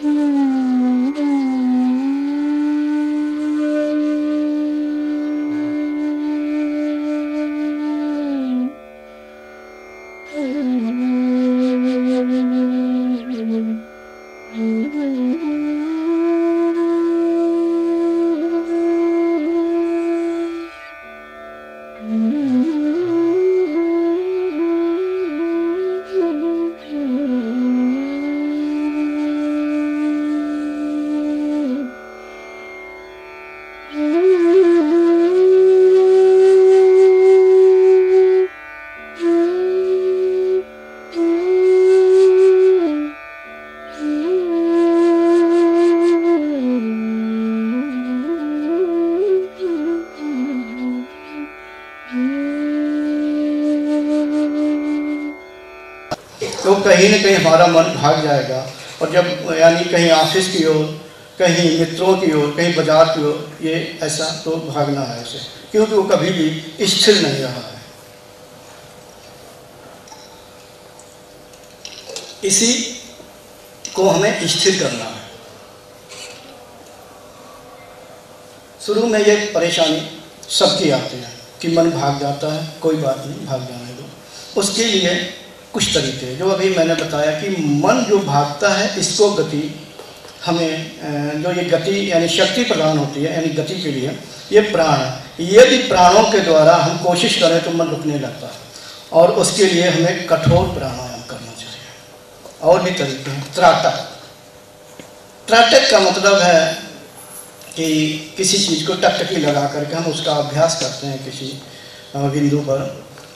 तो कहीं न कहीं हमारा मन भाग जाएगा। और जब यानी कहीं ऑफिस की ओर, कहीं मित्रों की ओर, कहीं बाजार की ओर, ये ऐसा तो भागना है उसे, क्योंकि वो कभी भी स्थिर नहीं रहा है। इसी को हमें स्थिर करना है। शुरू में ये परेशानी सबकी आती है कि मन भाग जाता है, कोई बात नहीं, भाग जाने दो। उसके लिए कुछ तरीके जो अभी मैंने बताया कि मन जो भागता है इसको गति, हमें जो ये गति यानी शक्ति प्रदान होती है, यानी गति के लिए ये प्राण, यदि प्राणों के द्वारा हम कोशिश करें तो मन रुकने लगता है, और उसके लिए हमें कठोर प्राणायाम करना चाहिए। और भी तरीके हैं। त्राटक, त्राटक का मतलब है कि किसी चीज़ को टकटकी लगा करके हम उसका अभ्यास करते हैं किसी बिंदु पर,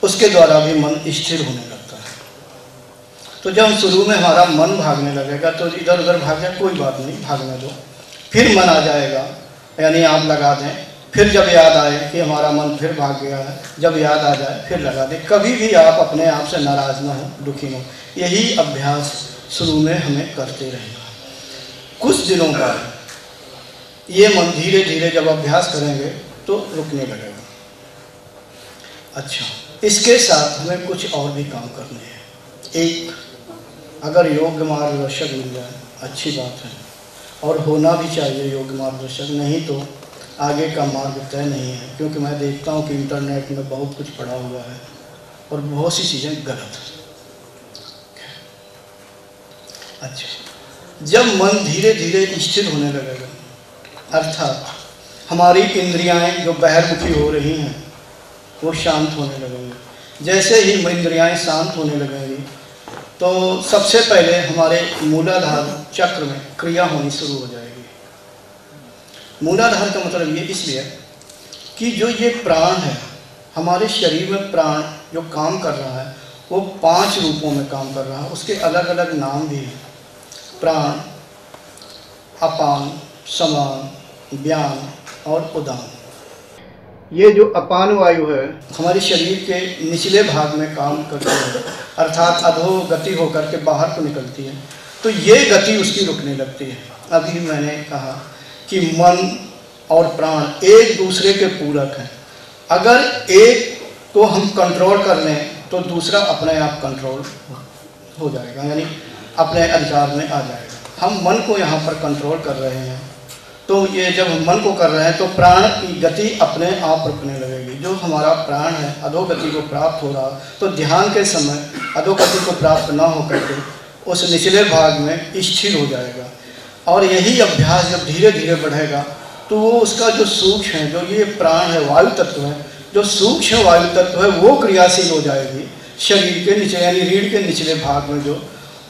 उसके द्वारा भी मन स्थिर होने लगता है। तो जब शुरू में हमारा मन भागने लगेगा तो इधर उधर भाग जाए, कोई बात नहीं, भागने दो। फिर मन आ जाएगा, यानी आप लगा दें। फिर जब याद आए कि हमारा मन फिर भाग गया है, जब याद आ जाए फिर लगा दें। कभी भी आप अपने आप से नाराज़ ना हो, दुखी हो। यही अभ्यास शुरू में हमें करते रहेगा। कुछ दिनों बाद ये मन धीरे धीरे जब अभ्यास करेंगे तो रुकने लगेगा। अच्छा, इसके साथ हमें कुछ और भी काम करने हैं। एक, अगर योग्य मार्गदर्शक मिल जाए अच्छी बात है, और होना भी चाहिए योग्य मार्गदर्शक, नहीं तो आगे का मार्ग तय नहीं है। क्योंकि मैं देखता हूँ कि इंटरनेट में बहुत कुछ पड़ा हुआ है और बहुत सी चीज़ें गलत हैं। अच्छा, जब मन धीरे धीरे स्थिर होने लगेगा, अर्थात हमारी इंद्रियाएं जो बहिर्मुखी हो रही हैं वो शांत होने लगेंगी। जैसे ही इंद्रियाएं शांत होने लगेंगी तो सबसे पहले हमारे मूलाधार चक्र में क्रिया होनी शुरू हो जाएगी। मूलाधार का मतलब ये इसलिए कि जो ये प्राण है, हमारे शरीर में प्राण जो काम कर रहा है वो 5 रूपों में काम कर रहा है। उसके अलग अलग नाम भी हैं। प्राण, अपान, समान, व्यान और उदान। ये जो अपान वायु है हमारे शरीर के निचले भाग में काम करती है, अर्थात अधोगति होकर के बाहर को निकलती है। तो ये गति उसकी रुकने लगती है। अभी मैंने कहा कि मन और प्राण एक दूसरे के पूरक हैं। अगर एक को हम कंट्रोल कर लें तो दूसरा अपने आप कंट्रोल हो जाएगा, यानी अपने अधिकार में आ जाएगा। हम मन को यहाँ पर कंट्रोल कर रहे हैं, तो ये जब हम मन को कर रहे हैं तो प्राण की गति अपने आप रुकने लगेगी। जो हमारा प्राण है अधोगति को प्राप्त हो रहा, तो ध्यान के समय अधोगति को प्राप्त ना होकर के उस निचले भाग में स्थिर हो जाएगा। और यही अभ्यास जब धीरे धीरे बढ़ेगा तो वो उसका जो सूक्ष्म है, जो ये प्राण है, वायु तत्व है, जो सूक्ष्म वायु तत्व है वो क्रियाशील हो जाएगी। शरीर के नीचे यानी रीढ़ के निचले भाग में जो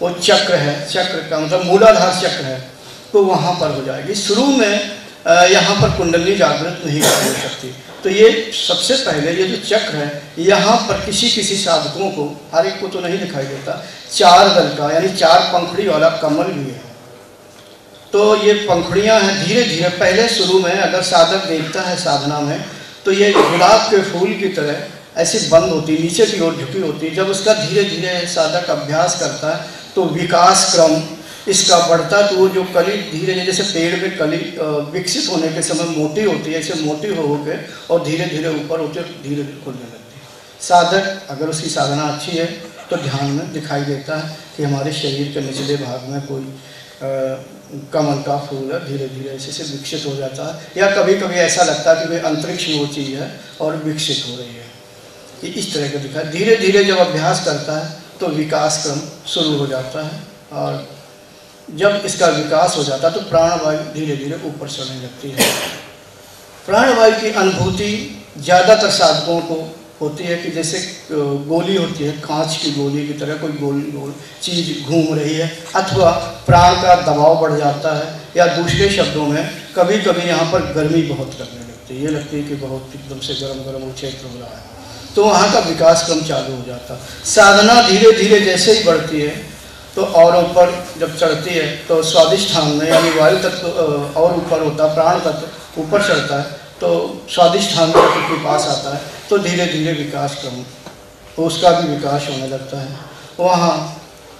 वो चक्र है, चक्र का मतलब मूलाधार चक्र है, तो वहाँ पर हो जाएगी। शुरू में यहाँ पर कुंडली जागृत नहीं हो सकती। तो ये सबसे पहले ये जो चक्र है यहाँ पर किसी किसी साधकों को, हर एक को तो नहीं दिखाई देता, 4 दल का यानी 4 पंखुड़ी वाला कमल भी है। तो ये पंखुड़ियाँ हैं। धीरे धीरे पहले शुरू में अगर साधक देखता है साधना में तो ये गुलाब के फूल की तरह ऐसी बंद होती, नीचे की ओर झुकी होती। जब उसका धीरे धीरे साधक अभ्यास करता है तो विकास क्रम इसका बढ़ता, तो वो जो कली धीरे धीरे जैसे पेड़ में कली विकसित होने के समय मोटी होती है, ऐसे मोटी हो के और धीरे धीरे ऊपर होते धीरे धीरे खुलने लगती है। साधक अगर उसकी साधना अच्छी है तो ध्यान में दिखाई देता है कि हमारे शरीर के निचले भाग में कोई कमल का फूल है, धीरे धीरे ऐसे से विकसित हो जाता है। या कभी कभी ऐसा लगता है कि भाई अंतरिक्ष में वो चीज़ है और विकसित हो रही है, कि इस तरह का दिखा। धीरे धीरे जब अभ्यास करता है तो विकास क्रम शुरू हो जाता है, और जब इसका विकास हो जाता है तो प्राणवायु धीरे धीरे ऊपर चढ़ने लगती है। प्राणवायु की अनुभूति ज़्यादातर साधकों को होती है कि जैसे गोली होती है, कांच की गोली की तरह कोई गोल चीज़ घूम रही है, अथवा प्राण का दबाव बढ़ जाता है, या दूसरे शब्दों में कभी कभी यहाँ पर गर्मी बहुत लगने लगती है, ये लगती है कि बहुत एकदम से गर्म वो क्षेत्र हो रहा है, तो वहाँ का विकास क्रम चालू हो जाता है। साधना धीरे धीरे जैसे ही बढ़ती है तो और ऊपर जब चढ़ती है तो स्वादिष्ठान में, यानी वायु तत्व और ऊपर होता है, प्राण तत्व ऊपर चढ़ता है तो स्वादिष्ठान तत्व के पास आता है, तो धीरे धीरे विकास क्रम तो उसका भी विकास होने लगता है। वहाँ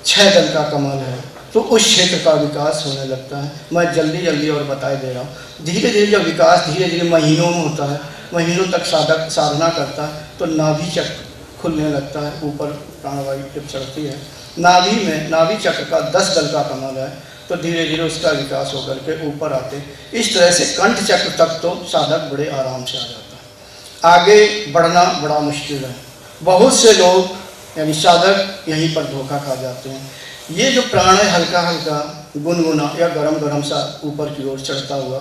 6 दल का कमल है तो उस क्षेत्र का विकास होने लगता है। मैं जल्दी जल्दी और बताए दे रहा हूँ। धीरे धीरे जब विकास धीरे धीरे महीनों में होता है, महीनों तक साधक साधना करता है तो नाभि चक्र खुलने लगता है। ऊपर प्राणवायु जब चढ़ती है, नाभि में नाभि चक्र का 10 दल का कमल है तो धीरे धीरे उसका विकास होकर के ऊपर आते, इस तरह से कंठ चक्र तक तो साधक बड़े आराम से आ जाता है। आगे बढ़ना बड़ा मुश्किल है। बहुत से लोग यानी साधक यहीं पर धोखा खा जाते हैं। ये जो प्राण है हल्का हल्का गुनगुना या गरम गरम सा ऊपर की ओर चढ़ता हुआ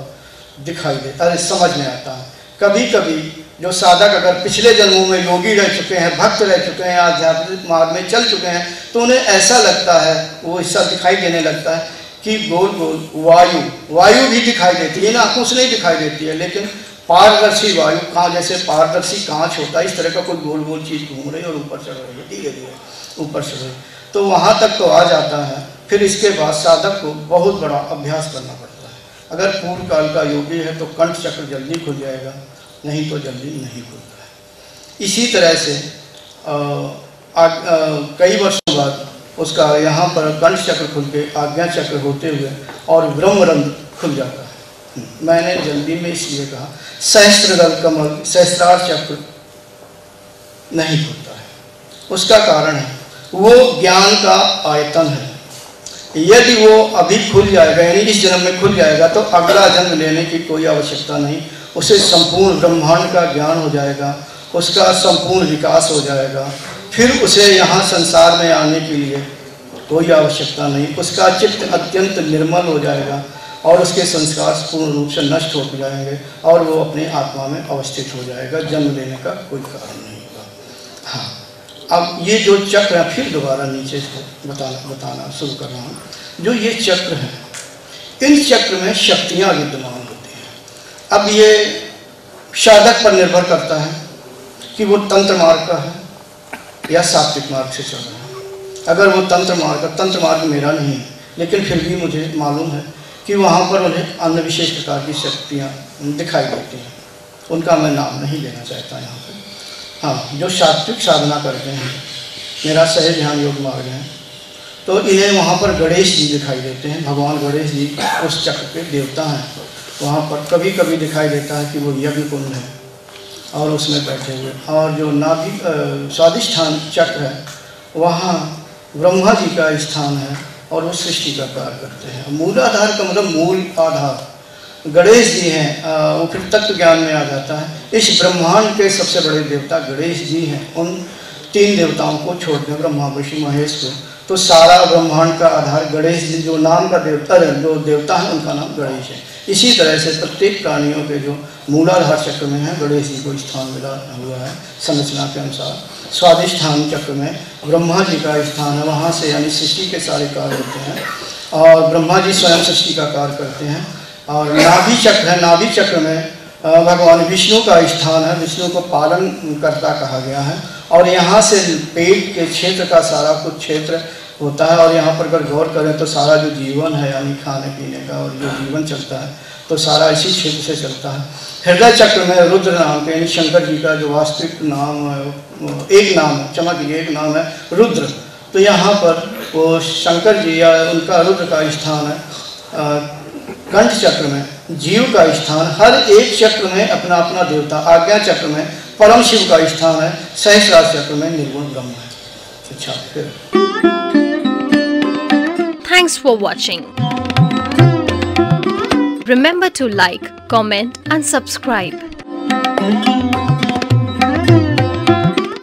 दिखाई देता है, समझ में आता है। कभी कभी जो साधक अगर पिछले जन्मों में योगी रह चुके हैं, भक्त रह चुके हैं, आध्यात्मिक मार्ग में चल चुके हैं, तो उन्हें ऐसा लगता है, वो हिस्सा दिखाई देने लगता है कि गोल गोल वायु भी दिखाई देती है। इन आँखों से नहीं दिखाई देती है, लेकिन पारदर्शी वायु कांच, जैसे पारदर्शी कांच होता है, इस तरह का कोई गोल गोल चीज़ घूम रही है और ऊपर चढ़ रही है, धीरे धीरे ऊपर चढ़ रही है, तो वहाँ तक तो आ जाता है। फिर इसके बाद साधक को बहुत बड़ा अभ्यास करना पड़ता है। अगर पूर्व काल का योगी है तो कंठ चक्र जल्दी खुल जाएगा, नहीं तो जल्दी नहीं खुलता है। इसी तरह से कई वर्षों बाद उसका यहाँ पर कंठ चक्र खुल के आज्ञा चक्र होते हुए और ब्रह्मरंध्र खुल जाता है। मैंने जल्दी में इसलिए कहा सहस्त्रदल कमल सहस्त्रार चक्र नहीं खुलता है। उसका कारण है वो ज्ञान का आयतन है। यदि वो अभी खुल जाएगा, यानी इस जन्म में खुल जाएगा, तो अगला जन्म लेने की कोई आवश्यकता नहीं। उसे संपूर्ण ब्रह्मांड का ज्ञान हो जाएगा, उसका संपूर्ण विकास हो जाएगा। फिर उसे यहाँ संसार में आने के लिए कोई आवश्यकता नहीं। उसका चित्त अत्यंत निर्मल हो जाएगा और उसके संस्कार पूर्ण रूप से नष्ट हो जाएंगे और वो अपने आत्मा में अवस्थित हो जाएगा। जन्म लेने का कोई कारण नहीं होगा। हाँ, अब ये जो चक्र है, फिर दोबारा नीचे से बताना शुरू कर रहा हूँ। जो ये चक्र है, इन चक्र में शक्तियाँ विद्यमान होती हैं। अब ये साधक पर निर्भर करता है कि वो तंत्र मार्ग का है या सात्विक मार्ग से चल रहा है। अगर वो तंत्र मार्ग मेरा नहीं है, लेकिन फिर भी मुझे मालूम है कि वहाँ पर उन्हें अन्य विशेष प्रकार की शक्तियाँ दिखाई देती हैं। उनका मैं नाम नहीं लेना चाहता यहाँ पर। हाँ, जो सात्विक साधना करते हैं, मेरा सहज ध्यान योग मार्ग है, तो इन्हें वहाँ पर गणेश जी दिखाई देते हैं। भगवान गणेश जी उस चक्र के देवता हैं। वहाँ पर कभी कभी दिखाई देता है कि वो यज्ञ कुंड है और उसमें बैठे हुए। और जो नाभि स्वादिष्ठान चक्र है, वहाँ ब्रह्मा जी का स्थान है और वो सृष्टि का कार्य करते हैं। मूलाधार का मतलब मूल आधार गणेश जी हैं। वो फिर तत्व ज्ञान में आ जाता है। इस ब्रह्मांड के सबसे बड़े देवता गणेश जी हैं। उन 3 देवताओं को छोड़ दें, ब्रह्मा विष्णु महेश को, तो सारा ब्रह्मांड का आधार गणेश जी, जो नाम का देवता है, जो देवता है उनका नाम गणेश है। इसी तरह से प्रत्येक प्राणियों के जो मूलाधार चक्र में है, गणेश जी को स्थान मिला हुआ है संरचना के अनुसार। स्वादिष्ठान चक्र में ब्रह्मा जी का स्थान है, वहाँ से यानी सृष्टि के सारे कार्य होते हैं और ब्रह्मा जी स्वयं सृष्टि का कार्य करते हैं। और नाभि चक्र है, नाभि चक्र में भगवान विष्णु का स्थान है। विष्णु को पालन कर्ता कहा गया है और यहाँ से पेट के क्षेत्र का सारा कुछ क्षेत्र होता है। और यहाँ पर अगर गौर करें तो सारा जो जीवन है, यानी खाने पीने का और जो जीवन चलता है, तो सारा इसी क्षेत्र से चलता है। हृदय चक्र में रुद्र नाम के, यानी शंकर जी का जो वास्तविक नाम है, एक नाम है, क्षमा कीजिए, एक नाम है रुद्र। तो यहाँ पर वो शंकर जी या उनका रुद्र का स्थान है। कंठ चक्र में जीव का स्थान, हर एक चक्र में अपना अपना देवता। आज्ञा चक्र में परम शिव का स्थान है। सहस्त्रार चक्र में निर्गुण ब्रह्म है। अच्छा, फिर Thanks for watching. Remember to like, comment and subscribe.